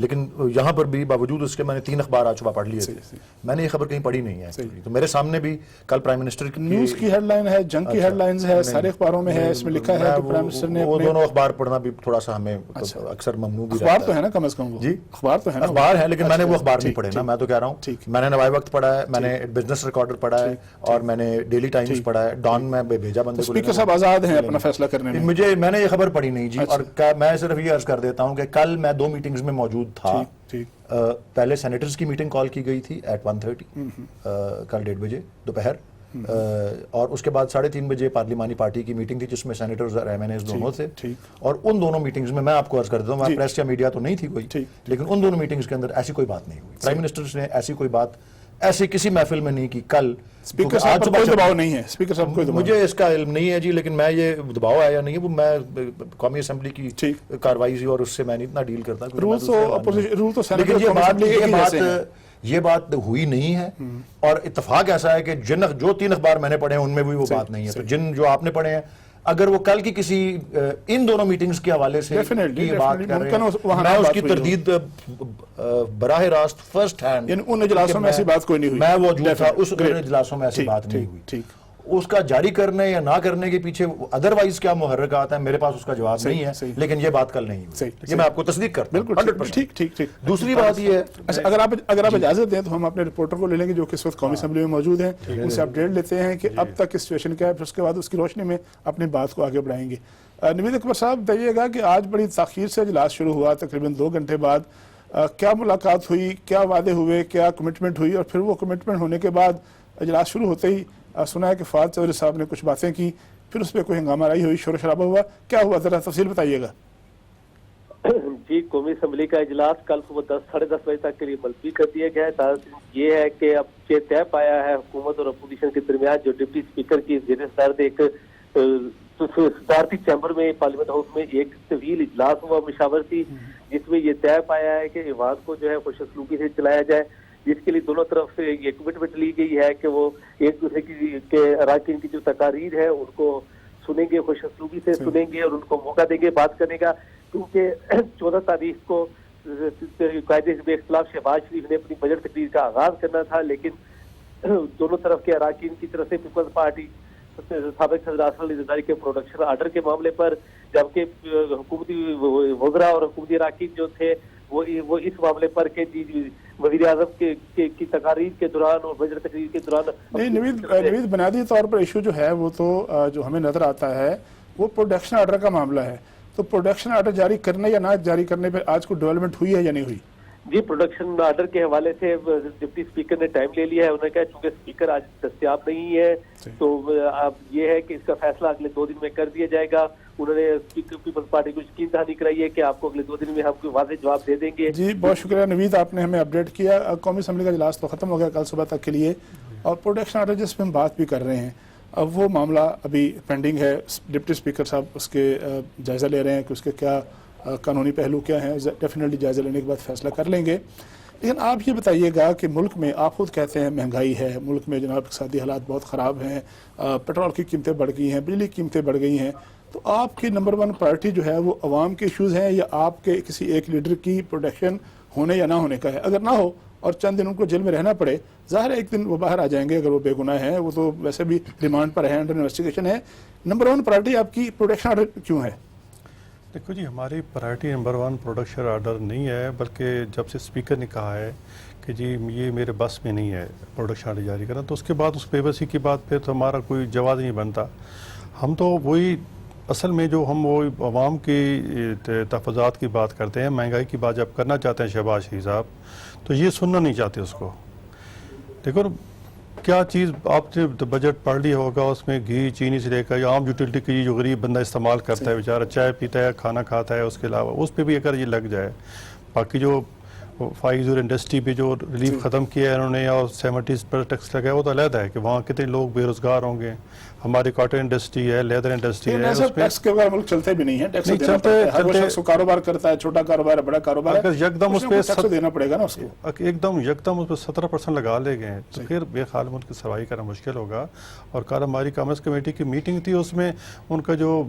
لیکن یہاں پر بھی باوجود اس کے میں نے 3 اخبار آج صبح پڑھ لیے تھے, میں نے یہ خبر کہیں پڑھی نہیں ہے. تو میرے سامنے بھی کل پرائم منسٹر کی نیوز کی ہیڈ لائن ہے, جنگ کی ہیڈ لائنز ہے, سارے اخباروں میں ہے, اس میں لکھا ہے کہ پرائم منسٹر نے وہ دونوں اخبار پڑھنا بھی تھوڑا سا ہمیں اکثر ممنوع بھی اخبار تو ہے نا کم از کم, جی اخبار تو ہے نا, اخبار ہے لیکن میں نے وہ اخبار نہیں پڑھے نا. میں تو کہہ رہا ہوں میں نے نوائے وقت پڑھا ہے, میں نے بزنس ریکارڈر پڑھا ہے, اور میں نے ڈیلی ٹائمز پڑھا ہے, ڈان میں بھیجا بندے کو. اسپیکر صاحب آزاد ہیں اپنا فیصلہ کرنے میں. میں نے یہ خبر پڑھی نہیں جی, اور میں صرف یہ عرض کر دیتا ہوں کہ کل میں 2 میٹنگز میں موجود تھا. پہلے سینیٹرز کی میٹنگ کال کی گئی تھی ایٹ 1:30 کل 1:30 بجے دوپہر, اور اس کے بعد 3:30 بجے پارلیمانی پارٹی کی میٹنگ تھی جس میں سینیٹرز اور ایم این ایز دونوں تھے. اور ان دونوں میٹنگز میں عرض کر دیتا ہوں, پریس یا میڈیا تو نہیں تھی کوئی, لیکن ان دونوں میٹنگز کے اندر ایسی کوئی بات نہیں ہوئی. پرائم منسٹر نے ایسی کوئی بات ایسی کسی محفل میں نہیں کی. کل اسپیکر صاحب پر کوئی دباؤ نہیں ہے, اسپیکر صاحب کوئی دباؤ, مجھے اس کا علم نہیں ہے جی, لیکن میں یہ دباؤ ہے یا نہیں ہے وہ میں قومی اسمبلی کی کاروائی اور اس سے میں نہیں اتنا ڈیل کرتا. یہ بات ہوئی نہیں ہے, اور اتفاق ایسا ہے کہ جو 3 اخبار میں نے پڑھے ہیں ان میں بھی وہ بات نہیں ہے. تو جن جو آپ نے پڑھے ہیں, اگر وہ کل کی کسی ان دونوں میٹنگز کے حوالے سے یہ بات کر رہے ہیں, میں اس کی تردید براہ راست فرسٹ ہینڈ, ان اجلاسوں میں ایسی بات کوئی نہیں ہوئی, میں موجود تھا اس اجلاسوں میں ایسی بات نہیں ہوئی. اس کا جاری کرنے یا نہ کرنے کے پیچھے ادروائز کیا محرکات ہیں, میرے پاس اس کا جواب نہیں ہے, لیکن یہ بات کل نہیں ہوئی. یہ میں آپ کو تصدیق کرتا ہوں 100%. ٹھیک. دوسری بات یہ ہے, اگر آپ اجازت دیں تو ہم اپنے رپورٹر کو لے لیں گے جو کہ اس وقت قومی اسمبلی میں موجود ہیں, ان سے اپڈیٹ لیتے ہیں کہ اب تک کی سچویشن کیا ہے, پھر اس کے بعد اس کی روشنی میں اپنی بات کو آگے بڑھائیں گے. نوید اکبر صاحب بتائیے گا کہ آج بڑی تاخیر سے اجلاس شروع ہوا, تقریباً 2 گھنٹے بعد. کیا ملاقات ہوئی, کیا وعدے ہوئے, کیا کمٹمنٹ ہوئی, اور پھر وہ کمٹمنٹ ہونے کے بعد اجلاس شروع ہوتے ہی سنا ہے کہ فواد چودھری صاحب نے کچھ باتیں کی, پھر اس پہ کوئی ہنگامہ رائی ہوئی, شور و شرابہ ہوا, کیا ہوا, ذرا تفصیل بتائیے گا. جی, قومی اسمبلی کا اجلاس کل صبح 10-10:30 بجے تک کے لیے ملتوی کر دیا گیا ہے. یہ ہے کہ اب یہ طے پایا ہے حکومت اور اپوزیشن کے درمیان, جو ڈپٹی اسپیکر کی زیر صدارت ایک صدارتی چیمبر میں پارلیمنٹ ہاؤس میں ایک طویل اجلاس ہوا مشاورتی, جس میں یہ طے پایا ہے کہ ایوان کو جو ہے خوش اسلوبی سے چلایا جائے, جس کے لیے دونوں طرف سے یہ کمٹمنٹ لی گئی ہے کہ وہ ایک دوسرے کے اراکین کی جو تقاریر ہے ان کو سنیں گے, خوش اسلوبی سے سنیں گے, اور ان کو موقع دیں گے بات کرنے کا. کیونکہ 14 تاریخ کو قائد حزب اختلاف شہباز شریف نے اپنی بجٹ تقریر کا آغاز کرنا تھا, لیکن دونوں طرف کے اراکین کی طرف سے پیپلز پارٹی سابق صدر اصغر علی زرداری کے پروڈکشن آرڈر کے معاملے پر, جبکہ حکومتی وزراء اور حکومتی اراکین جو تھے وہ اس معاملے پر کہ وزیر اعظم کی تقاریر کے دوران اور بجٹ تقریر کے دوران نہیں. نوید بنیادی طور پر ایشو جو ہے وہ تو جو ہمیں نظر آتا ہے وہ پروڈکشن آرڈر کا معاملہ ہے. تو پروڈکشن آرڈر جاری کرنے یا نہ جاری کرنے پہ آج کوئی ڈیولپمنٹ ہوئی ہے یا نہیں ہوئی؟ جی, پروڈکشن آرڈر کے حوالے سے ڈپٹی اسپیکر نے ٹائم لے لیا ہے. انہوں نے کہا چونکہ اسپیکر آج دستیاب نہیں ہے تو اب یہ ہے کہ اس کا فیصلہ اگلے 2 دن میں کر دیا جائے گا. انہوں نے پیپلز پارٹی کو یقین دہانی کرائی ہے کہ آپ کو اگلے 2 دن میں ہم کوئی واضح جواب دے دیں گے. جی, بہت شکریہ نوید, آپ نے ہمیں اپڈیٹ کیا. قومی اسمبلی کا اجلاس تو ختم ہو گیا کل صبح تک کے لیے, اور پروڈکشن آرڈر جس پہ ہم بات بھی کر رہے ہیں, اب وہ معاملہ ابھی پینڈنگ ہے. ڈپٹی اسپیکر صاحب اس کے جائزہ لے رہے ہیں کہ اس کے کیا قانونی پہلو کیا ہیں. ڈیفینیٹلی جائزہ لینے کے بعد فیصلہ کر لیں گے. لیکن آپ یہ بتائیے گا کہ ملک میں, آپ خود کہتے ہیں مہنگائی ہے ملک میں, جناب اقتصادی حالات بہت خراب ہیں, پیٹرول کی قیمتیں بڑھ گئی ہیں, بجلی کی قیمتیں بڑھ گئی ہیں, تو آپ کی نمبر 1 پرائرٹی جو ہے وہ عوام کے ایشوز ہیں یا آپ کے کسی ایک لیڈر کی پروٹیکشن ہونے یا نہ ہونے کا ہے؟ اگر نہ ہو اور چند دن ان کو جیل میں رہنا پڑے, ظاہر ہے ایک دن وہ باہر آ جائیں گے اگر وہ بے گناہ ہیں, وہ تو ویسے بھی ریمانڈ پر ہے, انڈر انویسٹیگیشن ہے. نمبر 1 پرائرٹی آپ کی پروٹیکشن آرڈر کیوں ہے؟ دیکھو جی, ہماری پرائرٹی نمبر 1 پروڈکشن آرڈر نہیں ہے, بلکہ جب سے اسپیکر نے کہا ہے کہ جی یہ میرے بس میں نہیں ہے پروڈکشن آرڈر جاری کرنا, تو اس کے بعد اس پیپرسی کی بات پہ تو ہمارا کوئی جواز نہیں بنتا. ہم تو وہی اصل میں جو ہم وہ عوام کی تحفظات کی بات کرتے ہیں, مہنگائی کی بات جب کرنا چاہتے ہیں شہباز شریف صاحب, تو یہ سننا نہیں چاہتے اس کو. دیکھو کیا چیز آپ نے بجٹ پڑھ لیا ہوگا, اس میں گھی چینی سے لے کر عام یوٹیلٹی کی جو غریب بندہ استعمال کرتا ہے بیچارہ, چائے پیتا ہے, کھانا کھاتا ہے, اس کے علاوہ اس پہ بھی اگر یہ لگ جائے, باقی جو فائز اور انڈسٹری پہ جو ریلیف ختم کیا ہے انہوں نے اور 70 پر ٹیکس لگایا وہ تو علیحدہ ہے کہ وہاں کتنے لوگ بے روزگار ہوں گے. ہماری کاٹن انڈسٹری ہے, لیدر انڈسٹری ہے, اس پہ ٹیکس کے بغیر ملک چلتے بھی نہیں ہیں. ٹیکس دینا پڑتا ہے. ہر شخص کو کاروبار کرتا ہے, چھوٹا کاروبار ہے, بڑا کاروبار ہے, اگر یکدم اس پہ ٹیکس دینا پڑے گا نا اس کو. یکدم اس پہ 17% لگا لے گئے تو پھر بے خیال میں ان کی سروائی کرنا مشکل ہوگا. اور کل ہماری کامرس کمیٹی کی میٹنگ تھی, اس میں ان کا جو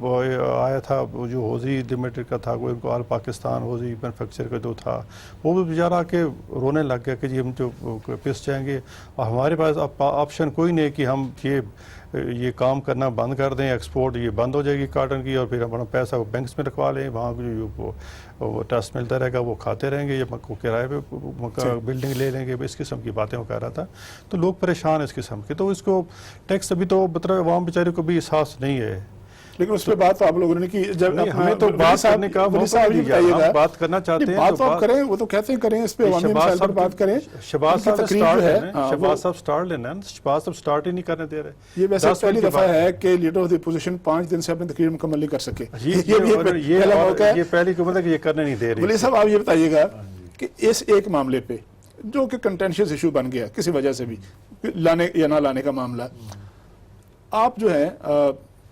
آیا تھا جو ہوزی لمیٹڈ کا تھا, وہ ان کو آل پاکستان ہوزی مینوفیکچر کا جو تھا, وہ بھی بیچارہ آ کے رونے لگ گیا کہ جی ہم جو پس جائیں گے اور ہمارے پاس آپشن کوئی نہیں کہ ہم یہ کام کرنا بند کر دیں, ایکسپورٹ یہ بند ہو جائے گی کاٹن کی, اور پھر اپنا پیسہ بینکس میں رکھوا لیں, وہاں جو ٹرسٹ ملتا رہے گا وہ کھاتے رہیں گے, یا کرائے پہ بلڈنگ لے لیں گے. اس قسم کی باتیں وہ کہہ رہا تھا. تو لوگ پریشان ہیں اس قسم کے. تو اس کو ٹیکس ابھی تو مطلب عوام بیچارے کو بھی احساس نہیں ہے, لیکن اس پہ بات تو آپ لوگوں نے کی. جب ہمیں تو بات کرنے کا ہم بات کرنا چاہتے ہیں, بات آپ کریں, وہ تو کہتے ہیں کریں, اس پہ عوامی مسائل پر بات کریں. شہباز صاحب سٹارٹ لینا ہے, شہباز صاحب سٹارٹ ہی نہیں کرنے دے رہے. یہ ویسے پہلی دفعہ ہے کہ لیڈر آف دی اپوزیشن 5 دن سے اپنی تقریر مکمل نہیں کر سکے. یہ پہلی حکومت ہے کہ یہ کرنے نہیں دے رہی. ولی صاحب آپ یہ بتائیے گا کہ اس ایک معاملے پہ جو کہ کنٹینشیس ایشو بن گیا کسی وجہ سے بھی, لانے یا نہ لانے کا معاملہ, آپ جو ہے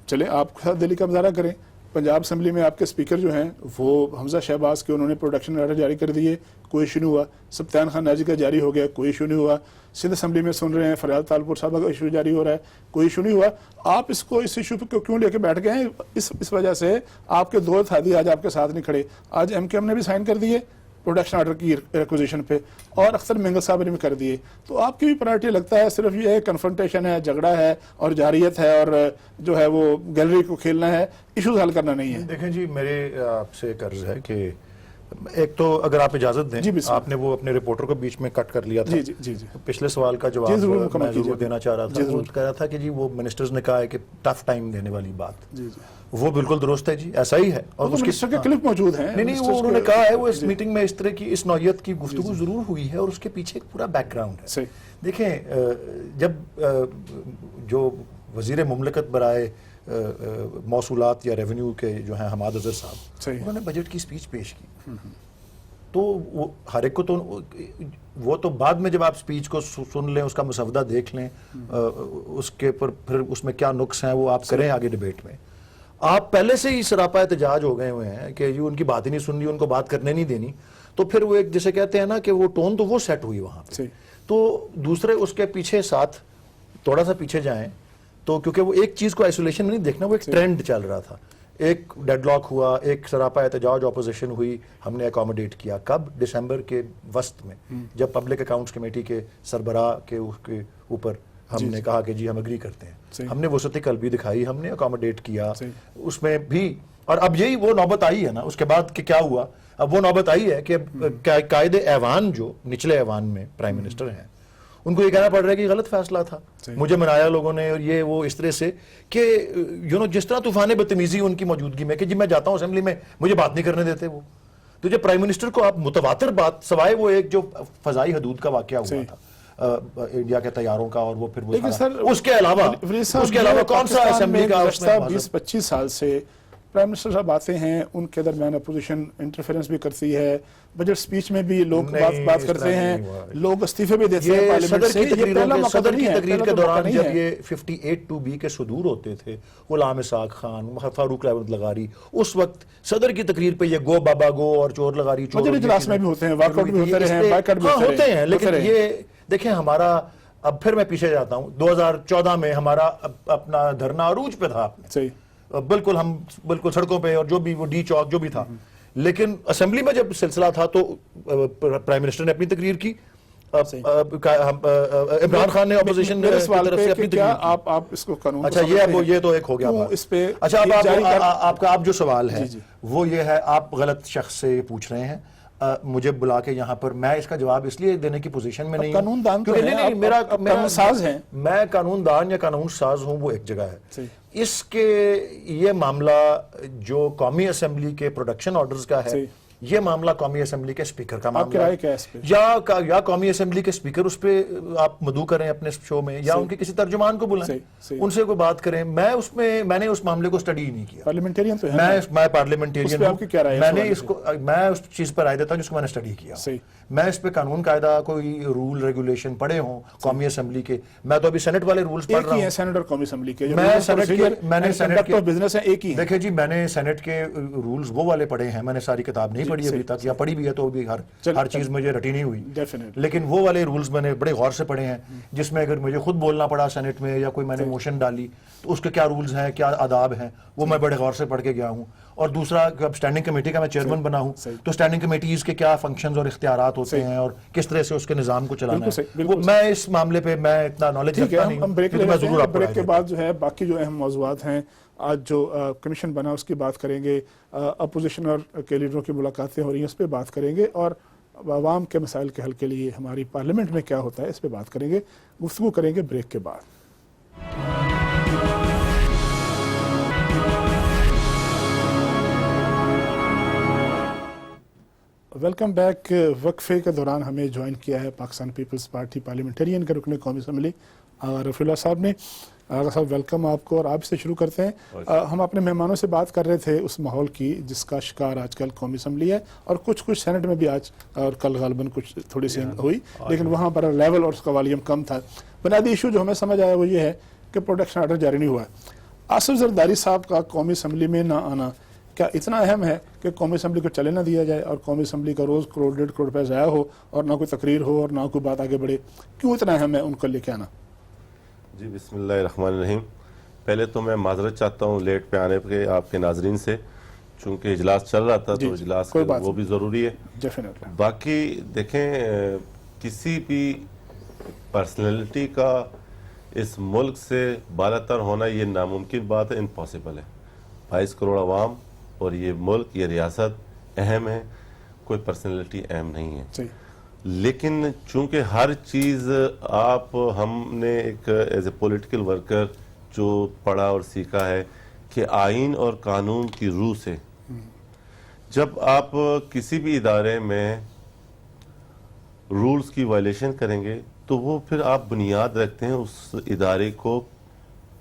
چلیں آپ دہلی کا مظاہرہ کریں. پنجاب اسمبلی میں آپ کے اسپیکر جو ہیں وہ حمزہ شہباز کے, انہوں نے پروڈکشن آرڈر جاری کر دیے, کوئی ایشو نہیں ہوا. سبتیان خان ناجی کا جاری ہو گیا, کوئی ایشو نہیں ہوا. سندھ اسمبلی میں سن رہے ہیں فریاد تالپور صاحبہ کا ایشو جاری ہو رہا ہے, کوئی ایشو نہیں ہوا. آپ اس کو اس ایشو پہ کیوں لے کے بیٹھ گئے ہیں؟ اس وجہ سے آپ کے دو اتحادی آج آپ کے ساتھ نہیں کھڑے. آج ایم کیو ایم نے بھی سائن کر دیے پروڈکشن آرڈر کی ریکوزیشن پہ, اور اختر مینگل صاحب نے بھی کر دیے. تو آپ کی بھی پرائرٹی لگتا ہے صرف یہ ہے کنفرنٹیشن ہے, جھگڑا ہے اور جاریت ہے, اور جو ہے وہ گیلری کو کھیلنا ہے, ایشوز حل کرنا نہیں ہے. دیکھیں جی, میرے آپ سے ایک عرض ہے کہ ایک تو اگر آپ اجازت دیں, آپ نے وہ اپنے رپورٹر کو بیچ میں کٹ کر لیا تھا. پچھلے سوال کا جواب میں ضرور دینا چاہ رہا تھا. وہ کہہ رہا تھا کہ جی وہ منسٹرز نے کہا ہے کہ ٹف ٹائم دینے والی بات, وہ بالکل درست ہے جی, ایسا ہی ہے. اور اس کے کلپ موجود ہیں. نہیں, وہ انہوں نے کہا ہے, وہ اس میٹنگ میں اس طرح کی اس نوعیت کی گفتگو ضرور ہوئی ہے, اور اس کے پیچھے ایک پورا بیک گراؤنڈ ہے. دیکھیں, جب جو وزیر مملکت برائے موصولات یا ریونیو کے جو ہیں حماد اظہر صاحب, انہوں نے بجٹ کی سپیچ پیش کی, تو وہ ہر ایک کو تو وہ تو بعد میں جب آپ سپیچ کو سن لیں, اس کا مسودہ دیکھ لیں, اس کے پر پھر اس میں کیا نقص ہیں وہ آپ کریں آگے ڈیبیٹ میں. آپ پہلے سے ہی سراپا احتجاج ہو گئے ہوئے ہیں کہ یہ ان کی بات ہی نہیں سننی, ان کو بات کرنے نہیں دینی. تو پھر وہ ایک جسے کہتے ہیں نا کہ وہ ٹون تو وہ سیٹ ہوئی وہاں پہ. تو دوسرے اس کے پیچھے ساتھ تھوڑا سا پیچھے جائیں تو, کیونکہ وہ ایک چیز کو آئسولیشن میں نہیں دیکھنا, وہ ایک ٹرینڈ چل رہا تھا. ایک ڈیڈ لاک ہوا, ایک سراپا احتجاج اپوزیشن ہوئی, ہم نے اکوموڈیٹ کیا. کب؟ دسمبر کے وسط میں, جب پبلک اکاؤنٹس کمیٹی کے سربراہ کے اوپر ہم نے کہا کہ جی ہم اگری کرتے ہیں. ہم نے وسعت قلبی دکھائی, ہم نے اکوموڈیٹ کیا اس میں بھی. اور اب یہی وہ نوبت آئی ہے نا اس کے بعد کہ کیا ہوا. اب وہ نوبت آئی ہے کہ قائد ایوان جو نچلے ایوان میں پرائم منسٹر ہیں, ان کو یہ کہنا پڑ رہا ہے کہ غلط فیصلہ تھا, مجھے منایا لوگوں نے, اور یہ وہ اس طرح سے کہ جس طرح طوفان بدتمیزی ان کی موجودگی میں کہ جی میں جاتا ہوں اسمبلی میں, مجھے بات نہیں کرنے دیتے وہ. تو جب پرائم منسٹر کو آپ متواتر بات, سوائے وہ ایک جو فضائی حدود کا واقعہ ہوا تھا انڈیا کے طیاروں کا, اور وہ پھر وہ اس کے علاوہ کون سا اسمبلی کا 20-25 سال سے پرائم منسٹر صاحب آتے ہیں, ان کے درمیان اپوزیشن انٹرفیرنس بھی کرتی ہے, بجٹ سپیچ میں بھی لوگ بات کرتے ہیں, لوگ استعفے بھی دیتے ہیں پارلیمنٹ سے. صدر کی تقریر کے دوران جب یہ 58(2)B کے صدور ہوتے تھے, غلام اسحاق خان, فاروق رحمت لغاری, اس وقت صدر کی تقریر پہ یہ گو بابا گو اور چور لغاری چور اجلاس میں بھی ہوتے ہیں, واک آؤٹ بھی ہوتے رہے ہیں, بائیکاٹ بھی ہوتے ہیں. لیکن یہ دیکھیں ہمارا, اب پھر میں پیچھے جاتا ہوں, 2014 میں ہمارا اپنا دھرنا عروج پہ تھا, بالکل ہم بالکل سڑکوں پہ, اور جو بھی وہ ڈی چوک جو بھی تھا. لیکن اسمبلی میں جب سلسلہ تھا تو پرائم منسٹر نے اپنی تقریر کی, عمران خان نے اپوزیشن کی طرف سے اپنی تقریر کی. اچھا یہ تو ایک ہو گیا بات. اچھا اب آپ جو سوال ہے وہ یہ ہے, آپ غلط شخص سے یہ پوچھ رہے ہیں. مجھے بلا کے یہاں پر, میں اس کا جواب اس لیے دینے کی پوزیشن میں نہیں ہوں, قانون دان میرا ساز ہے, میں قانون دان یا قانون ساز ہوں, وہ ایک جگہ ہے. اس کے یہ معاملہ جو قومی اسمبلی کے پروڈکشن آرڈرز کا ہے, یہ معاملہ قومی اسمبلی کے اسپیکر کا آپ کی معاملہ رائے کیا ہے اس پہ؟ یا قومی اسمبلی کے اسپیکر اس پہ آپ مدعو کریں اپنے شو میں, یا ان کے کسی ترجمان کو بلائیں, ان سے کوئی بات کریں. میں نے اس معاملے کو سٹڈی ہی نہیں کیا. پارلیمنٹرین تو ہے, میں پارلیمنٹرین ہوں, میں اس چیز پر رائے دیتا ہوں جس کو میں نے سٹڈی کیا. میں اس پہ قانون قاعدہ کوئی رول ریگولیشن پڑھے ہوں قومی اسمبلی کے, میں تو ابھی سینٹ والے رولز پڑھ رہا ہوں. سینٹ اور قومی اسمبلی کے میں نے سینٹ کے بزنس ہیں ایک ہی. دیکھیں جی, میں نے سینٹ کے رولز وہ والے پڑھے ہیں, میں نے ساری کتاب نہیں پڑھی ابھی تک, یا پڑھی بھی ہے تو بھی ہر چیز مجھے رٹی نہیں ہوئی, لیکن وہ والے رولز میں نے بڑے غور سے پڑھے ہیں, جس میں اگر مجھے خود بولنا پڑا سینٹ میں یا کوئی میں نے موشن ڈالی تو اس کے کیا رولز ہیں, کیا آداب ہیں, وہ میں بڑے غور سے پڑھ کے گیا ہوں. اور دوسرا, اب اسٹینڈنگ کمیٹی کا میں چیئرمین بنا ہوں, تو اسٹینڈنگ کمیٹیز کے کیا فنکشنز اور اختیارات ہوتے ہیں اور کس طرح سے اس کے نظام کو چلانا ہے, وہ میں اس معاملے پہ میں اتنا نالج رکھتا نہیں ہوں. بریک کے بعد جو ہے باقی جو اہم موضوعات ہیں, آج جو کمیشن بنا اس کی بات کریں گے, اپوزیشن اور کے لیڈروں کی ملاقاتیں ہو رہی ہیں اس پہ بات کریں گے, اور عوام کے مسائل کے حل کے لیے ہماری پارلیمنٹ میں کیا ہوتا ہے اس پہ بات کریں گے. گفتگو کریں گے بریک کے بعد. Welcome back. وقفے کے دوران ہمیں جوائن کیا ہے پاکستان پیپلز پارٹی پارلیمنٹرین کے رکن قومی اسمبلی آغا رفیع اللہ صاحب نے. آغا صاحب ویلکم آپ کو, اور آپ سے شروع کرتے ہیں. ہم اپنے مہمانوں سے بات کر رہے تھے اس ماحول کی جس کا شکار آج کل قومی اسمبلی ہے, اور کچھ سینٹ میں بھی آج اور کل غالباً کچھ تھوڑی سی ہوئی, لیکن وہاں پر لیول اور اس کا والیوم کم تھا. بنیادی ایشو جو ہمیں سمجھ آیا وہ یہ ہے کہ پروٹیکشن آرڈر جاری نہیں ہوا. آصف زرداری صاحب کا قومی اسمبلی میں نہ آنا کیا اتنا اہم ہے کہ قومی اسمبلی کو چلے نہ دیا جائے, اور قومی اسمبلی کا روز کروڑ 1.5 کروڑ روپے ضائع ہو, اور نہ کوئی تقریر ہو اور نہ کوئی بات آگے بڑھے؟ کیوں اتنا اہم ہے ان کو لے کے آنا؟ جی بسم اللہ الرحمن الرحیم. پہلے تو میں معذرت چاہتا ہوں لیٹ پہ آنے پہ آپ کے ناظرین سے, چونکہ اجلاس چل رہا تھا تو اجلاس وہ بھی ضروری ہے. باقی دیکھیں, کسی بھی پرسنالٹی کا اس ملک سے بالاتر ہونا یہ ناممکن بات ہے, امپاسبل ہے. 22 کروڑ عوام اور یہ ملک, یہ ریاست اہم ہے, کوئی پرسنالٹی اہم نہیں ہے. لیکن چونکہ ہر چیز ہم نے ایک ایز اے پولیٹیکل ورکر جو پڑھا اور سیکھا ہے کہ آئین اور قانون کی روح سے جب آپ کسی بھی ادارے میں رولز کی وائلیشن کریں گے تو وہ پھر آپ بنیاد رکھتے ہیں اس ادارے کو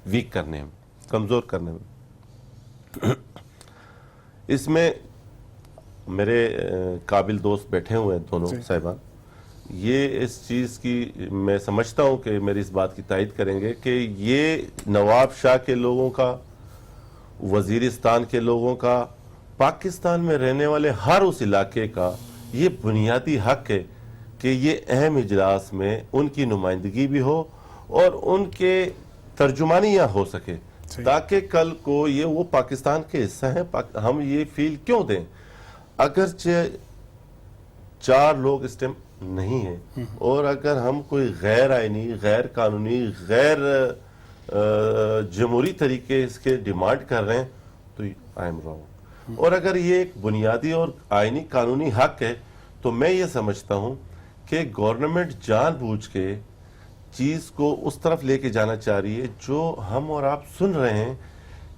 ویک کرنے میں, کمزور کرنے میں. اس میں میرے قابل دوست بیٹھے ہوئے ہیں دونوں صاحبان, یہ اس چیز کی میں سمجھتا ہوں کہ میری اس بات کی تائید کریں گے کہ یہ نواب شاہ کے لوگوں کا, وزیرستان کے لوگوں کا, پاکستان میں رہنے والے ہر اس علاقے کا یہ بنیادی حق ہے کہ یہ اہم اجلاس میں ان کی نمائندگی بھی ہو اور ان کے ترجمانی یہاں ہو سکے, تاکہ کل کو یہ وہ پاکستان کے حصہ ہیں. ہم یہ فیل کیوں دیں, اگرچہ 4 لوگ اس ٹائم نہیں ہیں, اور اگر ہم کوئی غیر آئینی, غیر قانونی, غیر جمہوری طریقے اس کے ڈیمانڈ کر رہے ہیں تو آئی ایم رانگ. اور اگر یہ ایک بنیادی اور آئینی قانونی حق ہے تو میں یہ سمجھتا ہوں کہ گورنمنٹ جان بوجھ کے چیز کو اس طرف لے کے جانا چاہ رہی ہے جو ہم اور آپ سن رہے ہیں,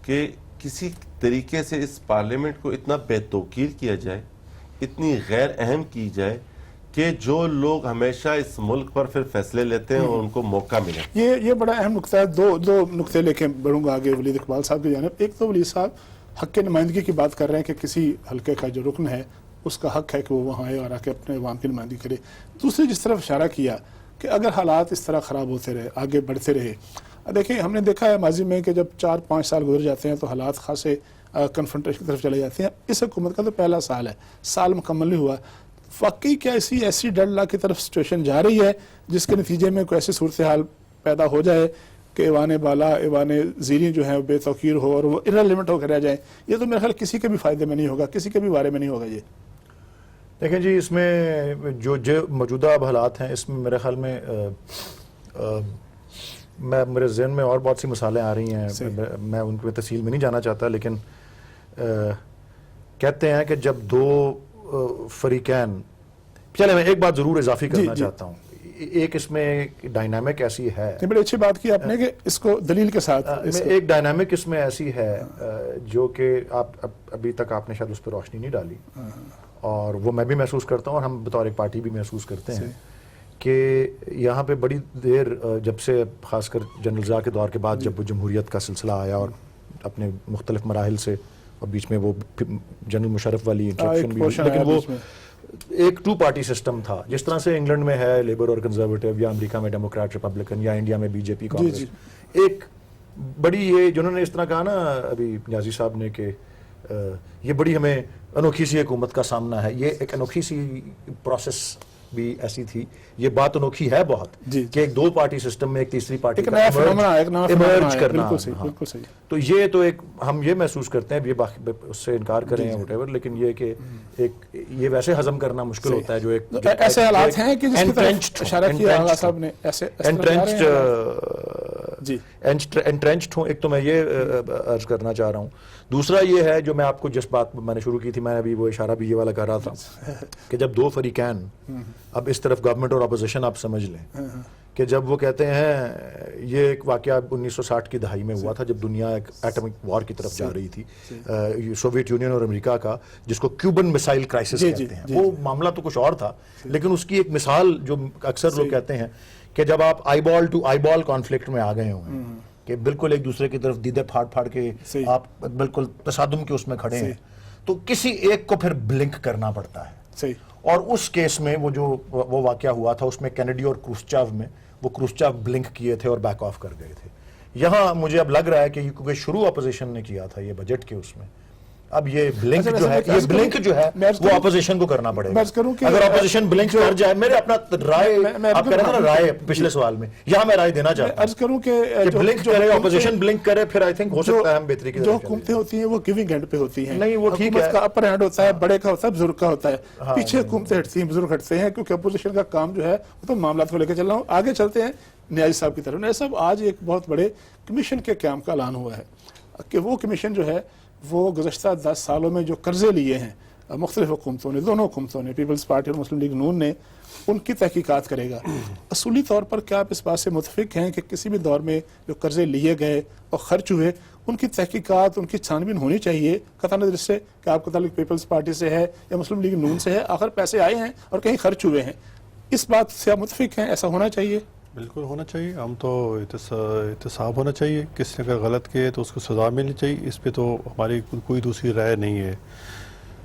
کہ کسی طریقے سے اس پارلیمنٹ کو اتنا بے توقیر کیا جائے, اتنی غیر اہم کی جائے کہ جو لوگ ہمیشہ اس ملک پر پھر فیصلے لیتے ہیں اور ان کو موقع ملے. یہ بڑا اہم نقطہ ہے. دو نقطے لے کے بڑھوں گا آگے ولید اقبال صاحب کی جانب. ایک تو ولید صاحب حق نمائندگی کی بات کر رہے ہیں کہ کسی حلقے کا جو رکن ہے اس کا حق ہے کہ وہ وہاں آئے اور آ کے اپنے عوام کی نمائندگی کرے. دوسری جس طرف اشارہ کیا کہ اگر حالات اس طرح خراب ہوتے رہے, آگے بڑھتے رہے, دیکھیں ہم نے دیکھا ہے ماضی میں کہ جب 4-5 سال گزر جاتے ہیں تو حالات خاصے کنفرنٹیشن کی طرف چلے جاتے ہیں. اس حکومت کا تو پہلا سال ہے, سال مکمل نہیں ہوا. واقعی کیا ایسی ڈیڈ لاک کی طرف سچویشن جا رہی ہے جس کے نتیجے میں کوئی ایسی صورتحال پیدا ہو جائے کہ ایوان بالا, ایوان زیریں جو ہیں بے توقیر ہو اور وہ ارریلیونٹ ہو کر رہ جائیں؟ یہ تو میرے خیال کسی کے بھی فائدے میں نہیں ہوگا, کسی کے بھی بارے میں نہیں ہوگا. یہ دیکھیں جی, اس میں جو موجودہ اب حالات ہیں اس میں میرے خیال میں میرے ذہن میں اور بہت سی مثالیں آ رہی ہیں, میں ان کی تفصیل میں نہیں جانا چاہتا, لیکن کہتے ہیں کہ جب 2 فریقین, چلے میں ایک بات ضرور اضافی کرنا چاہتا ہوں. ایک اس میں ڈائنامک ایسی ہے, بڑی اچھی بات کی آپ نے کہ اس کو دلیل کے ساتھ, ایک ڈائنامک اس میں ایسی ہے جو کہ ابھی تک آپ نے شاید اس پہ روشنی نہیں ڈالی, اور وہ میں بھی محسوس کرتا ہوں اور ہم بطور ایک پارٹی بھی محسوس کرتے ہیں کہ یہاں پہ بڑی دیر جب سے خاص کر جنرل ضیاء کے دور کے بعد جب وہ جمہوریت کا سلسلہ آیا اور اپنے مختلف مراحل سے اور بیچ میں وہ جنرل مشرف والی انٹرپشن بھی ہوئی، لیکن وہ ایک ٹو پارٹی سسٹم تھا جس طرح سے انگلینڈ میں ہے لیبر اور کنزرویٹو، یا امریکہ میں ڈیموکریٹ ریپبلکن، یا انڈیا میں بی جے پی کانگریس. ایک بڑی یہ جنہوں نے اس طرح کہا نا ابھی نیازی صاحب نے کہ یہ بڑی ہمیں انوکھی سی حکومت کا سامنا ہے، یہ ایک انوکھی سی پروسیس بھی ایسی تھی. یہ بات انوکھی ہے بہت کہ ایک دو پارٹی سسٹم میں ایک تیسری پارٹی کا ایمرج کرنا. تو یہ تو ایک ہم یہ محسوس کرتے ہیں، یہ اس سے انکار کریں وٹ ایور، لیکن یہ کہ ایک یہ ویسے ہزم کرنا مشکل ہوتا ہے جو ایک ایسے حالات ہیں کہ جس کی طرف اشارہ کیا آغا صاحب نے، ایسے انٹرینچڈ ہوں. ایک تو میں یہ عرض کرنا چاہ رہا ہوں. دوسرا یہ ہے جو میں آپ کو جس بات میں نے شروع کی تھی، میں ابھی وہ اشارہ بھی یہ والا کر رہا تھا کہ جب دو فریقین، اب اس طرف گورنمنٹ اور اپوزیشن آپ سمجھ لیں کہ جب وہ کہتے ہیں یہ ایک واقعہ 1960 کی دہائی میں ہوا تھا جب دنیا ایک ایٹمک وار کی طرف جا رہی تھی، سوویت یونین اور امریکہ کا، جس کو کیوبن مسائل کرائسس کہتے ہیں. وہ معاملہ تو کچھ اور تھا، لیکن اس کی ایک مثال جو اکثر لوگ کہتے ہیں کہ جب آپ آئی بال ٹو آئی بال کانفلکٹ میں آ گئے ہوئے ہیں کہ بالکل ایک دوسرے کی طرف دیدے پھاڑ کے آپ بالکل تصادم کے اس میں کھڑے ہیں، تو کسی ایک کو پھر بلنک کرنا پڑتا ہے. اور اس کیس میں وہ واقعہ ہوا تھا، اس میں کینیڈی اور کروسچاو میں وہ کروسچاو بلنک کیے تھے اور بیک آف کر گئے تھے. یہاں مجھے اب لگ رہا ہے کہ کیونکہ شروع اپوزیشن نے کیا تھا یہ بجٹ کے اس میں، اب یہ بلنک جو ہے، یہ بلنک جو ہے وہ اپوزیشن کو کرنا پڑے گا. اگر اپوزیشن بلنک کر جائے، میرے اپنا رائے آپ کہہ رہے ہیں نا رائے پچھلے سوال میں، یہاں میں رائے دینا چاہتا ہوں عرض کروں کہ بلنک کرے، اپوزیشن بلنک کرے، پھر آئی تھنک ہو سکتا ہے ہم بہتری کی طرف. جو حکومتیں ہوتی ہیں وہ گیونگ اینڈ پہ ہوتی ہیں. نہیں وہ ٹھیک ہے، حکومت کا اپر ہینڈ ہوتا ہے، بڑے کا ہوتا ہے، بزرگ کا ہوتا ہے. پیچھے حکومتیں ہٹتی ہیں، بزرگ ہٹتے ہیں، کیونکہ اپوزیشن کا کام جو ہے وہ تو معاملات کو لے کے چل رہا ہوں. آگے چلتے ہیں نیازی صاحب کی طرف. نیازی صاحب، آج ایک بہت بڑے کمیشن کے قیام کا اعلان ہوا ہے کہ وہ کمیشن جو ہے وہ گزشتہ 10 سالوں میں جو قرضے لیے ہیں مختلف حکومتوں نے، دونوں حکومتوں نے، پیپلز پارٹی اور مسلم لیگ نون نے، ان کی تحقیقات کرے گا. اصولی طور پر کیا آپ اس بات سے متفق ہیں کہ کسی بھی دور میں جو قرضے لیے گئے اور خرچ ہوئے ان کی تحقیقات، ان کی چھان بین ہونی چاہیے، قطع نظر سے کہ آپ کا تعلق پیپلز پارٹی سے ہے یا مسلم لیگ نون سے ہے، آخر پیسے آئے ہیں اور کہیں خرچ ہوئے ہیں. اس بات سے آپ متفق ہیں ایسا ہونا چاہیے؟ بالکل ہونا چاہیے. ہم تو احتساب ہونا چاہیے، کسی نے اگر غلط کیے تو اس کو سزا ملنی چاہیے. اس پہ تو ہماری کوئی دوسری رائے نہیں ہے.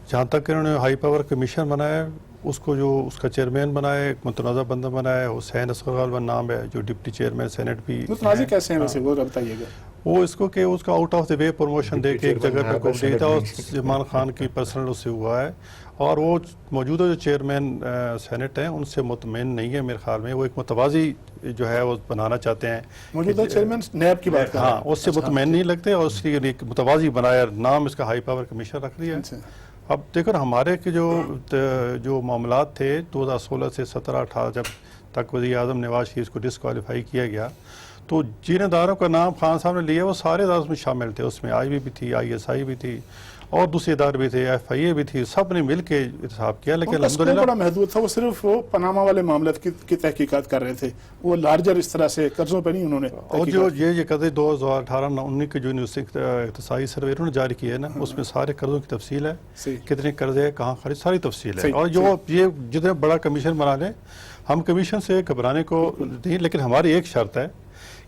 جہاں تک انہوں نے ہائی پاور کمیشن بنایا، اس کو جو اس کا چیئرمین بنایا ہے، ایک متنازع بندہ بنایا ہے، حسین اصغر غالباً نام ہے، جو ڈپٹی چیئرمین سینٹ بھی. متنازع کیسے ہیں ویسے، وہ بتائیے گا. وہ اس کو کہ اس کا out of the way promotion دے کے ایک جگہ پہ کو دیا تھا، اور عمران خان کی پرسنل اس سے ہوا ہے. اور وہ موجودہ جو چیئرمین سینٹ ہیں ان سے مطمئن نہیں ہے میرے خیال میں. وہ ایک متوازی جو ہے وہ بنانا چاہتے ہیں. موجودہ چیئرمین نیب کی بات کر رہے ہیں. ہاں، اس سے مطمئن نہیں لگتے اور اس لیے ایک متوازی بنایا، نام اس کا ہائی پاور کمیشن رکھ دیا. اب دیکھو ہمارے کے جو معاملات تھے 2016 سے 17-18 جب تک وزیر اعظم نواز شریف کو ڈسکوالیفائی کیا گیا، تو جن اداروں کا نام خان صاحب نے لیا وہ سارے اداروں میں شامل تھے. اس میں آئی بی بھی تھی، آئی ایس آئی بھی تھی، اور دوسرے ادارے بھی تھے، ایف آئی اے بھی تھی. سب نے مل کے احتساب کیا. لیکن الحمدللہ بڑا محدود تھا. وہ صرف وہ پاناما والے معاملات کی تحقیقات کر رہے تھے. وہ لارجر اس طرح سے قرضوں پہ نہیں انہوں نے. اور جو یہ قرضے 2018-19 کے جو اقتصادی سروے انہوں نے جاری کیے ہے نا، اس میں سارے قرضوں کی تفصیل ہے، کتنے قرضے کہاں خرید، ساری تفصیل ہے. اور جو یہ جتنے بڑا کمیشن بنا لیں، ہم کمیشن سے گھبرانے کو نہیں، لیکن ہماری ایک شرط ہے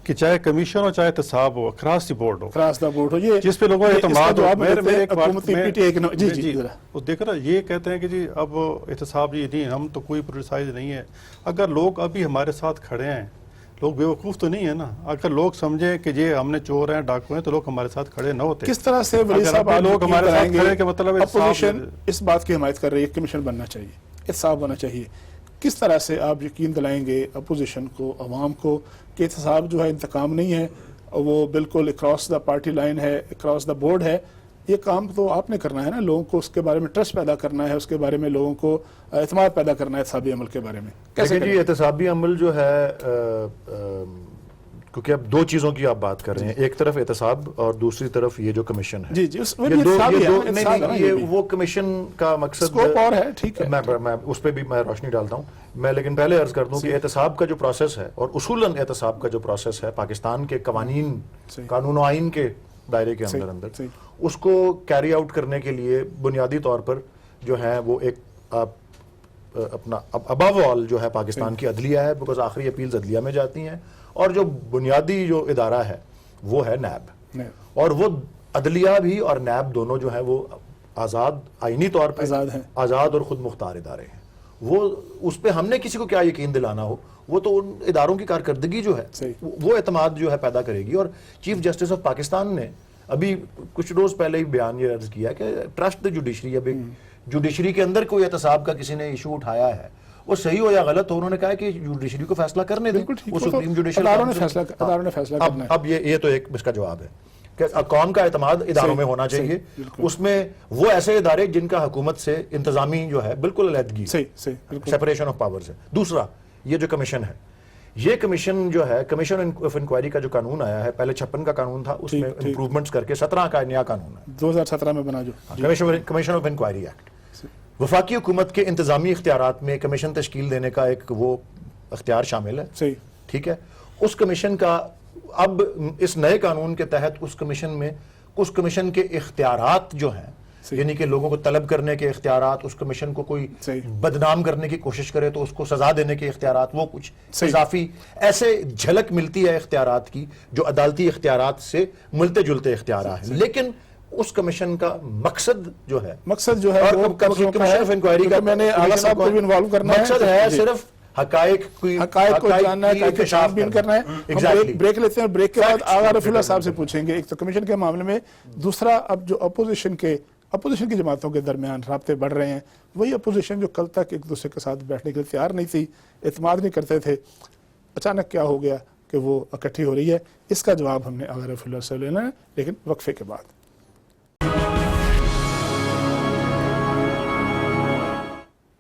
کہ چاہے کمیشن ہو چاہے احتساب ہو، اکراس دی بورڈ ہو، یہ جس پہ لوگوں کا اعتماد ہو. جی دیکھو نا، یہ کہتے ہیں کہ جی اب احتساب یہ نہیں، ہم تو کوئی پروسائز نہیں ہے. اگر لوگ ابھی ہمارے ساتھ کھڑے ہیں، لوگ بیوقوف تو نہیں ہے نا. اگر لوگ سمجھے کہ یہ ہم نے چور ہیں، ڈاکو ہیں، تو لوگ ہمارے ساتھ کھڑے نہ ہوتے. کس طرح سے ولی صاحب لوگ ہمارے ساتھ کھڑے کہ مطلب اپوزیشن اس بات کی حمایت کر رہی ہے کمیشن بننا چاہیے، احتساب ہونا چاہیے، کس طرح سے آپ یقین دلائیں گے اپوزیشن کو، عوام کو، کہ احتساب جو ہے انتقام نہیں ہے، وہ بالکل اکراس دا پارٹی لائن ہے، اکراس دا بورڈ ہے. یہ کام تو آپ نے کرنا ہے نا، لوگوں کو اس کے بارے میں ٹرسٹ پیدا کرنا ہے، اس کے بارے میں لوگوں کو اعتماد پیدا کرنا ہے احتسابی عمل کے بارے میں. کیسے جی احتسابی عمل جو ہے، کیونکہ اب دو چیزوں کی آپ بات کر رہے ہیں، ایک طرف احتساب اور دوسری طرف یہ جو کمیشن ہے. جی یہ وہ کمیشن کا مقصد اور ہے، ٹھیک ہے، میں اس پہ بھی میں روشنی ڈالتا ہوں. میں لیکن پہلے عرض کر دوں کہ احتساب کا جو پروسیس ہے، اور اصولاً احتساب کا جو پروسیس ہے پاکستان کے قانون و آئین کے دائرے کے اندر اس کو کیری آؤٹ کرنے کے لیے بنیادی طور پر جو ہیں وہ ایک اپنا ابو آل جو ہے پاکستان کی عدلیہ ہے، بیکاز آخری اپیلز عدلیہ میں جاتی ہیں، اور جو بنیادی جو ادارہ ہے وہ ہے نیب، اور وہ عدلیہ بھی اور نیب دونوں جو ہے وہ آزاد آئینی طور پہ آزاد اور خود مختار ادارے ہیں. وہ اس پہ ہم نے کسی کو کیا یقین دلانا ہو، وہ تو ان اداروں کی کارکردگی جو ہے وہ اعتماد جو ہے پیدا کرے گی. اور چیف جسٹس آف پاکستان نے ابھی کچھ روز پہلے ہی بیان یہ عرض کیا کہ ٹرسٹ دی جوڈیشری. اب جوڈیشری کے اندر کوئی احتساب کا کسی نے ایشو اٹھایا ہے، وہ صحیح ہو یا غلط ہو، انہوں نے کہا کہ جوڈیشری کو فیصلہ کرنے دیں، وہ سپریم جوڈیشل اداروں نے فیصلہ کرنا ہے. اب یہ تو ایک اس کا جواب ہے کہ قوم کا اعتماد اداروں میں ہونا چاہیے. اس میں وہ ایسے ادارے جن کا حکومت سے انتظامی جو ہے بالکل علیحدگی، سیپریشن آف پاورز ہے. دوسرا یہ جو کمیشن ہے، یہ کمیشن جو ہے کمیشن آف انکوائری کا جو قانون آیا ہے، پہلے 56 کا قانون تھا، اس میں امپروومنٹس کر کے 17 کا نیا قانون ہے، 2017 میں بنا جو کمیشن آف انکوائری ایکٹ. وفاقی حکومت کے انتظامی اختیارات میں کمیشن تشکیل دینے کا ایک وہ اختیار شامل ہے. ٹھیک ہے. اس کمیشن کا اب اس نئے قانون کے تحت اس کمیشن کے اختیارات جو ہیں، یعنی کہ لوگوں کو طلب کرنے کے اختیارات، اس کمیشن کو کوئی بدنام کرنے کی کوشش کرے تو اس کو سزا دینے کے اختیارات، وہ کچھ اضافی ایسے جھلک ملتی ہے اختیارات کی جو عدالتی اختیارات سے ملتے جلتے اختیارات ہیں. لیکن اس کمیشن کا مقصد جو ہے کمیشن آف انکوائری کا مقصد ہے صرف حقائق کو جاننا ہے، انکشاف بھی کرنا ہے. ہم بریک لیتے ہیں، بریک کے بعد آغا رفیع اللہ صاحب سے پوچھیں گے ایک تو کمیشن کے معاملے میں، دوسرا اب جو اپوزیشن کی جماعتوں کے درمیان رابطے بڑھ رہے ہیں، وہی اپوزیشن جو کل تک ایک دوسرے کے ساتھ بیٹھنے کے لیے تیار نہیں تھی، اعتماد نہیں کرتے تھے، اچانک کیا ہو گیا کہ وہ اکٹھی ہو رہی ہے. اس کا جواب ہم نے آغا رفیع اللہ سے لینا ہے، لیکن وقفے کے بعد.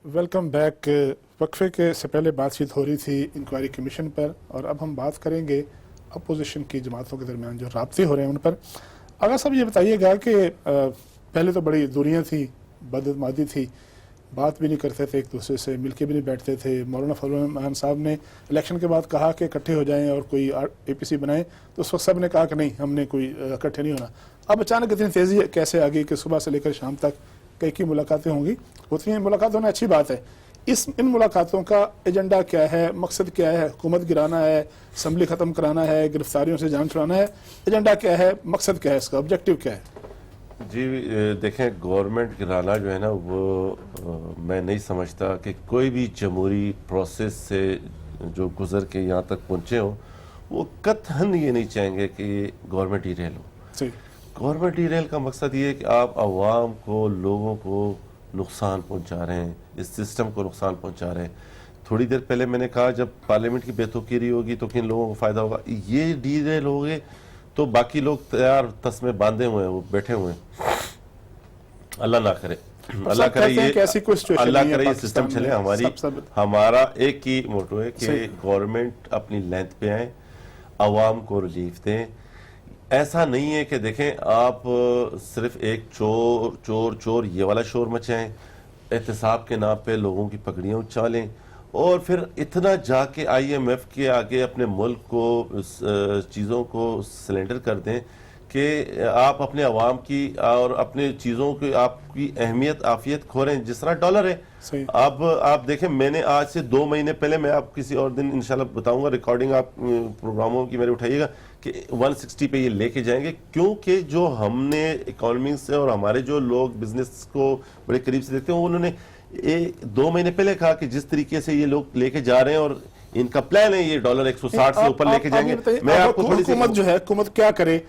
Welcome back. وقفے کے سے پہلے بات چیت ہو رہی تھی انکوائری کمیشن پر، اور اب ہم بات کریں گے اپوزیشن کی جماعتوں کے درمیان جو رابطے ہو رہے ہیں ان پر. آغا صاحب یہ بتائیے گا کہ پہلے تو بڑی دوریاں تھیں، بد اعتمادی تھی، بات بھی نہیں کرتے تھے ایک دوسرے سے، مل کے بھی نہیں بیٹھتے تھے. مولانا فضل الرحمان صاحب نے الیکشن کے بعد کہا کہ اکٹھے ہو جائیں اور کوئی اے پی سی بنائیں، تو اس وقت سب نے کہا کہ نہیں، ہم نے کوئی اکٹھے نہیں ہونا. اب اچانک اتنی تیزی کیسے آ گئی کہ صبح سے لے کر شام تک کئی ملاقاتیں ہوں گی؟ ہوتی ہیں ملاقات ہونا، اچھی بات ہے. ان ملاقاتوں کا ایجنڈا کیا ہے، مقصد کیا ہے؟ حکومت گرانا ہے، اسمبلی ختم کرانا ہے، گرفتاریوں سے جان چھڑانا ہے؟ ایجنڈا کیا ہے، مقصد کیا ہے، اس کا آبجیکٹو کیا ہے؟ جی دیکھیں، گورنمنٹ گرانا جو ہے نا، وہ میں نہیں سمجھتا کہ کوئی بھی جمہوری پروسیس سے جو گزر کے یہاں تک پہنچے ہوں وہ قطعاً یہ نہیں چاہیں گے کہ گورنمنٹ ڈیریل ہو. گورنمنٹ ڈیریل کا مقصد یہ ہے کہ آپ عوام کو، لوگوں کو نقصان پہنچا رہے ہیں، اس سسٹم کو نقصان پہنچا رہے ہیں. تھوڑی دیر پہلے میں نے کہا جب پارلیمنٹ کی بے توقیری ہوگی تو کن لوگوں کو فائدہ ہوگا؟ یہ ڈیریل ہو گئے تو باقی لوگ تیار تس میں باندھے ہوئے ہیں، وہ بیٹھے ہوئے ہیں. اللہ نہ کرے، اللہ کرے یہ سسٹم چلے. ہمارا ایک ہی موٹو ہے کہ گورنمنٹ اپنی لینتھ پہ آئیں، عوام کو ریلیف دیں. ایسا نہیں ہے کہ دیکھیں آپ صرف ایک چور چور چور یہ والا شور مچائیں، احتساب کے نام پہ لوگوں کی پگڑیاں اچھالیں، اور پھر اتنا جا کے آئی ایم ایف کے آگے اپنے ملک کو چیزوں کو سلنڈر کر دیں کہ آپ اپنے عوام کی اور اپنے چیزوں کی آپ کی اہمیت عافیت کھو رہے ہیں. جس طرح ڈالر ہے، اب آپ دیکھیں، میں نے آج سے 2 مہینے پہلے، میں آپ کسی اور دن انشاءاللہ بتاؤں گا، ریکارڈنگ آپ پروگراموں کی میرے اٹھائیے گا، کہ 160 پہ یہ لے کے جائیں گے. کیونکہ جو ہم نے اکانومی سے اور ہمارے جو لوگ بزنس کو بڑے قریب سے دیکھتے ہیں، انہوں نے 2 مہینے پہلے کہا کہ جس طریقے سے یہ لوگ لے کے جا رہے ہیں اور ان کا پلان ہے یہ ڈالر 160 سے اوپر لے کے جائیں گے. میں آپ کو حکومت جو ہے، حکومت کیا کرے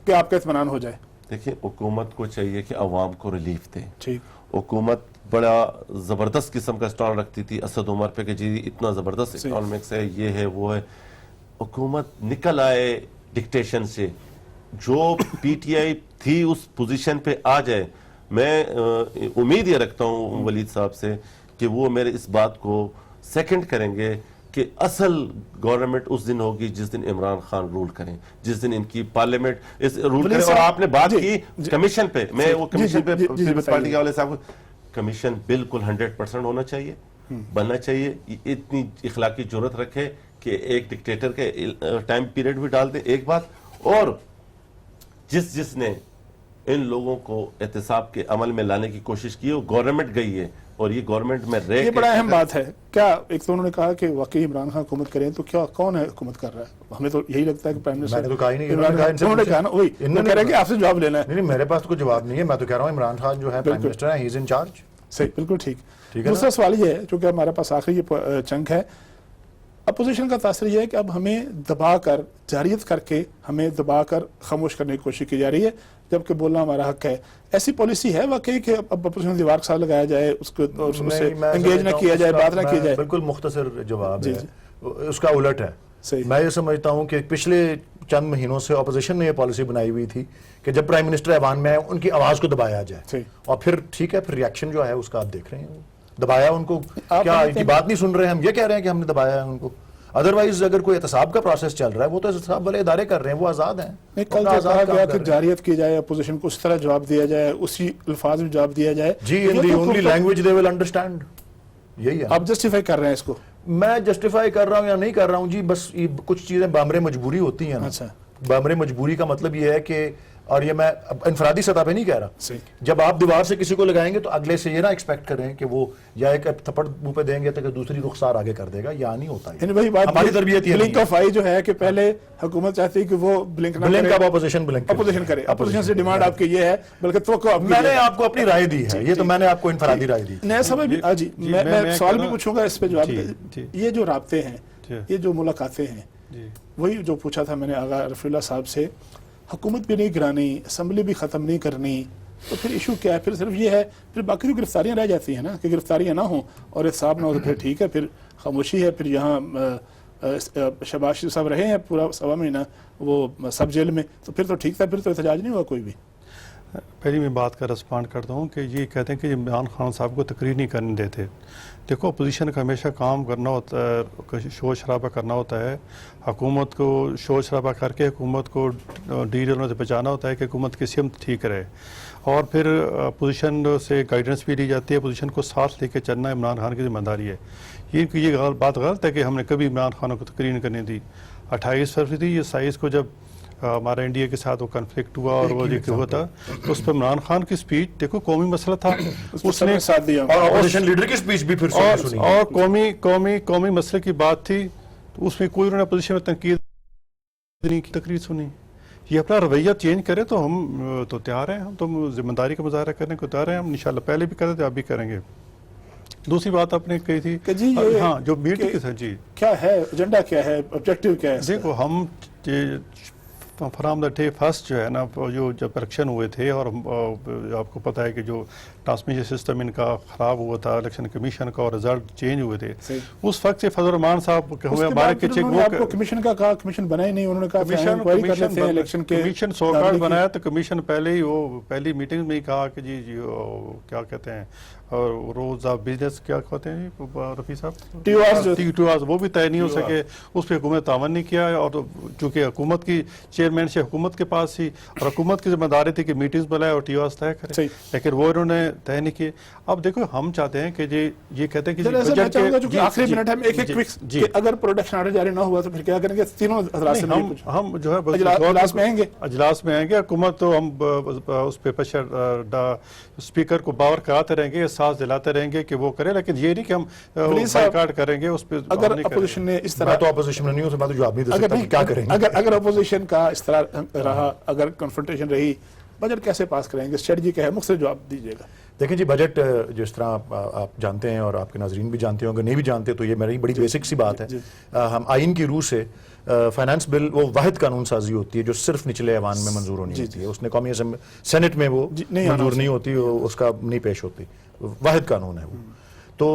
کہ آپ کا اطمینان ہو جائے؟ دیکھیں، حکومت کو چاہیے کہ عوام کو ریلیف دے. حکومت بڑا زبردست قسم کا اسٹانڈ رکھتی تھی اسد عمر پہ کہ جی اتنا زبردست اکنامکس ہے، یہ ہے وہ ہے. حکومت نکل آئے ڈکٹیشن سے، جو پی ٹی آئی تھی اس پوزیشن پہ آ جائے. میں امید یہ رکھتا ہوں ولید صاحب سے کہ وہ میرے اس بات کو سیکنڈ کریں گے کہ اصل گورنمنٹ اس دن ہوگی جس دن عمران خان رول کریں، جس دن ان کی پارلیمنٹ رول کرے. اور آپ نے بات کی کمیشن پہ، میں وہ کمیشن پہ پیپلز پارٹی کے والے صاحب کو، کمیشن بالکل 100% ہونا چاہیے، بننا چاہیے. اتنی اخلاقی جرت رکھے کہ ایک ڈکٹیٹر کے ٹائم پیریڈ بھی ڈال دے. ایک بات اور، جس نے ان لوگوں کو احتساب کے عمل میں لانے کی کوشش کی ہے. گورنمنٹ گئی ہے اور یہ گورنمنٹ میں رہ یہ بڑا اہم بات ہے. کیا ایک تو انہوں نے کہا کہ واقعی عمران خان حکومت کریں, تو کیا کون ہے حکومت کر رہا ہے؟ ہمیں تو یہی لگتا ہے کہ پرائم منسٹر. میں نے تو کہا ہی نہیں, انہوں نے کہا نا, وہی انہوں نے کہا کہ آپ سے جواب لینا ہے. نہیں, میرے پاس تو کوئی جواب نہیں ہے. میں تو کہہ رہا ہوں عمران خان جو ہے پرائم منسٹر ہیں, ہی از ان چارج. صحیح, بالکل ٹھیک. ٹھیک ہے. دوسرا سوال یہ ہے, چونکہ ہمارے پاس آخری یہ چنک ہے, اپوزیشن کا تاثر یہ ہے کہ اب ہمیں دبا کر, جاریت کر کے ہمیں دبا کر خاموش کرنے کی کوشش کی جا رہی ہے, جبکہ بولنا ہمارا حق ہے. ایسی پالیسی ہے واقعی کہ اب اپوزیشن دیوار کے ساتھ لگایا جائے, اس کو سے انگیج نہ کیا جائے, بات نہ کی جائے؟ بالکل مختصر جواب ہے, اس کا الٹ ہے. صحیح. میں یہ سمجھتا ہوں کہ پچھلے چند مہینوں سے اپوزیشن نے یہ پالیسی بنائی ہوئی تھی کہ جب پرائم منسٹر ایوان میں ہے ان کی آواز کو دبایا جائے, اور پھر ٹھیک ہے, پھر ریاکشن جو ہے اس کا آپ دیکھ رہے ہیں, دبایا ان کو. کیا ان کی بات نہیں سن رہے ہیں؟ ہم یہ کہہ رہے ہیں کہ ہم نے دبایا ہے ان کو. ادروائز اگر کوئی احتساب کا پروسیس چل رہا ہے, وہ تو احتساب والے ادارے کر رہے ہیں, وہ آزاد ہیں. نہیں, کل جو کہا گیا کہ جاریت کی جائے, اپوزیشن کو اس طرح جواب دیا جائے, اسی الفاظ میں جواب دیا جائے. جی, in the only language they will understand. یہی ہے. آپ جسٹیفائی کر رہے ہیں اس کو؟ میں جسٹیفائی کر رہا ہوں یا نہیں کر رہا ہوں جی, بس کچھ چیزیں بامر مجبوری ہوتی ہیں نا. اچھا, بامر مجبوری کا مطلب یہ ہے کہ, اور یہ میں انفرادی سطح پہ نہیں کہہ رہا, جب آپ دیوار سے کسی کو لگائیں گے تو اگلے سے یہ نہ ایکسپیکٹ کریں کہ وہ یا ایک تھپڑ منہ پہ دیں گے تو دوسری رخسار آگے کر دے گا. یا نہیں ہوتا ہے, وہی بات ہماری تربیت. بلنک آف آئی جو ہے کہ پہلے حکومت چاہتی ہے کہ وہ بلنک آف اپوزیشن کرے. اپوزیشن سے ڈیمانڈ آپ کی یہ ہے, بلکہ توقع میں نے آپ کو اپنی رائے دی ہے, یہ تو میں نے آپ کو انفرادی رائے دی. نیا سمجھ بھی, جی میں سوال بھی پوچھوں گا, اس پہ جواب. یہ جو رابطے ہیں, یہ جو ملاقاتیں ہیں, وہی جو پوچھا تھا میں نے آغا رفیع اللہ صاحب سے, حکومت بھی نہیں گرانی, اسمبلی بھی ختم نہیں کرنی, تو پھر ایشو کیا ہے؟ پھر صرف یہ ہے, پھر باقی جو گرفتاریاں رہ جاتی ہیں نا, کہ گرفتاریاں نہ ہوں اور احتساب نہ ہو, تو پھر ٹھیک ہے, پھر خاموشی ہے. پھر یہاں شہباز شریف صاحب رہے ہیں پورا 1.25 مہینہ وہ سب جیل میں, تو پھر تو ٹھیک تھا, پھر تو احتجاج نہیں ہوا کوئی بھی. پہلی میں بات کا رسپانڈ کرتا ہوں کہ یہ کہتے ہیں کہ عمران خان صاحب کو تقریر نہیں کرنے دیتے. دیکھو, اپوزیشن کا ہمیشہ کام کرنا ہوتا ہے, شور شرابہ کرنا ہوتا ہے, حکومت کو شور شرابہ کر کے حکومت کو ڈیلوں سے بچانا ہوتا ہے کہ حکومت کی سمت ٹھیک رہے, اور پھر اپوزیشن سے گائیڈنس بھی لی جاتی ہے. اپوزیشن کو ساتھ لے کے چلنا عمران خان کی ذمہ داری ہے. یہ بات غلط ہے کہ ہم نے کبھی عمران خان کو تقریر نہیں کرنے دی. 28 فروری تھی یہ 27 کو جب ہمارا انڈیا کے ساتھ وہ کنفلکٹ ہوا اور وہ ہوا تھا, تو اس پہ عمران خان کی سپیچ, دیکھو قومی مسئلہ تھا, اس نے ساتھ دیا, اور اپوزیشن لیڈر کی سپیچ بھی پھر سنی, اور قومی مسئلے کی بات تھی, تو اس میں کوئی انہوں نے اپوزیشن میں تنقید نہیں کی, تقریر سنی. یہ اپنا رویہ چینج کرے تو ہم تو تیار ہیں, ہم تو ذمہ داری کا مظاہرہ کرنے کو تیار ہیں, ہم انشاءاللہ پہلے بھی کرتے تھے, اب بھی کریں گے. دوسری بات آپ نے کہی تھی کہ جی ہاں جو میٹنگ کے ساتھ, جی کیا ہے ایجنڈا, کیا ہے آبجیکٹو, کیا ہے؟ دیکھو, ہم فرام دا ڈے فرسٹ جو ہے نا, جو جب الیکشن ہوئے تھے, اور آپ کو پتہ ہے کہ جو ٹرانسمیشن سسٹم ان کا خراب ہوا تھا الیکشن کمیشن کا, اور رزلٹ چینج ہوئے تھے, اس وقت سے فضل الرحمان صاحب ہوئے ہمارے کے چیک, وہ کمیشن کا کہا, کمیشن بنا ہی نہیں, انہوں نے کہا کمیشن سوکارڈ بنایا, تو کمیشن پہلے ہی وہ پہلی میٹنگ میں ہی کہا کہ جی کیا کہتے ہیں, اور روز آف بزنس کیا کہتے ہیں رفیع صاحب, ٹیواز, وہ بھی طے نہیں ہو سکے, اس پہ حکومت تعاون نہیں کیا. اور چونکہ حکومت کی چیئرمین سے حکومت کے پاس تھی, اور حکومت کی ذمہ داری تھی کہ میٹنگز بلائے اور ٹیواز طے کرے, لیکن وہ انہوں نے طے نہیں کیے. اب دیکھو, ہم چاہتے ہیں کہ جی یہ کہتے ہیں کہ آخری منٹ ہے, ایک ایک اگر پروڈکشن آرڈر جاری نہ ہوا تو پھر کیا کریں گے؟ تینوں حضرات سے ہم جو ہے اجلاس میں آئیں گے, اجلاس میں آئیں گے. حکومت تو ہم اس پہ اسپیکر کو باور کراتے رہیں گے, ساتھ دلاتے رہیں گے کہ وہ کرے, لیکن یہ نہیں کہ ہم بائیکاٹ کریں گے اس پہ. اگر اپوزیشن نے اس طرح, تو اپوزیشن نہیں ہو سکتا, تو جواب نہیں دے سکتا کیا کریں گے. اگر اپوزیشن کا اس طرح رہا, اگر کنفرنٹیشن رہی, بجٹ کیسے پاس کریں گے؟ اسٹریٹجی کیا ہے؟ مختلف جواب دیجیے گا. دیکھیں جی, بجٹ جس طرح آپ جانتے ہیں, اور آپ کے ناظرین بھی جانتے ہیں, اگر نہیں بھی جانتے تو یہ میری بڑی بیسک سی بات ہے. ہم آئین کی روح سے فائنانس بل وہ واحد قانون سازی ہوتی ہے جو صرف نچلے ایوان میں منظور ہونی ہوتی ہے. اس نے قومی سینٹ میں وہ منظور نہیں ہوتی, اس کا نہیں پیش ہوتی, واحد قانون ہے وہ. تو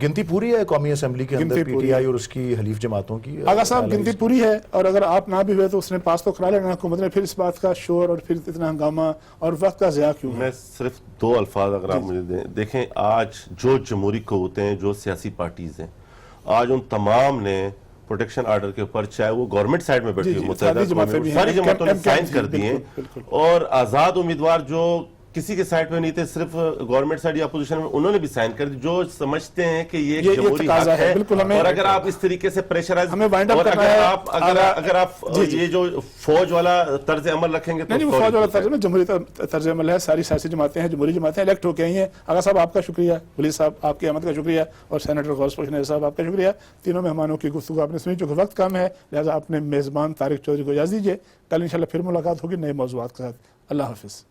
گنتی پوری ہے قومی اسمبلی کے اندر پی ٹی آئی اور اس کی حلیف جماعتوں کی. آغا صاحب, گنتی پوری ہے, اور اگر آپ نہ بھی ہوئے تو اس نے پاس تو کرا لینا حکومت نے, پھر اس بات کا شور اور پھر اتنا ہنگامہ اور وقت کا ضیاع کیوں؟ میں صرف 2 الفاظ اگر آپ مجھے دیں. دیکھیں, آج جو جمہوری قوتیں ہیں, جو سیاسی پارٹیز ہیں, آج ان تمام نے پروٹیکشن آرڈر کے اوپر, چاہے وہ گورنمنٹ سائڈ میں بیٹھی ہوئی متحدہ ساری جماعتوں نے سائن کر دیے ہیں, اور آزاد امیدوار جو کسی کے سائڈ پہ نہیں تھے, صرف گورنمنٹ سائڈ یا اپوزیشن میں, انہوں نے بھی سائن کر دی, جو سمجھتے ہیں کہ یہ ایک جمہوری حق ہے. اور اگر آپ اس طریقے سے پریشرائز, اور اگر آپ یہ جو فوج والا طرز عمل رکھیں گے تو فوج والا طرز عمل جمہوری طرز عمل ہے. ساری سیاسی جماعتیں ہیں, جمہوری جماعتیں الیکٹ ہو کے آئی ہیں. آغا صاحب آپ کا شکریہ, ولی صاحب آپ کی آمد کا شکریہ, اور سینیٹر غوث پشنیر صاحب آپ کا شکریہ. تینوں مہمانوں کی گفتگو آپ نے سنی, چونکہ وقت کم ہے لہٰذا اپنے میزبان طارق چودھری کو اجازت دیجیے. کل انشاءاللہ پھر ملاقات ہوگی نئے موضوعات کے ساتھ. اللہ حافظ.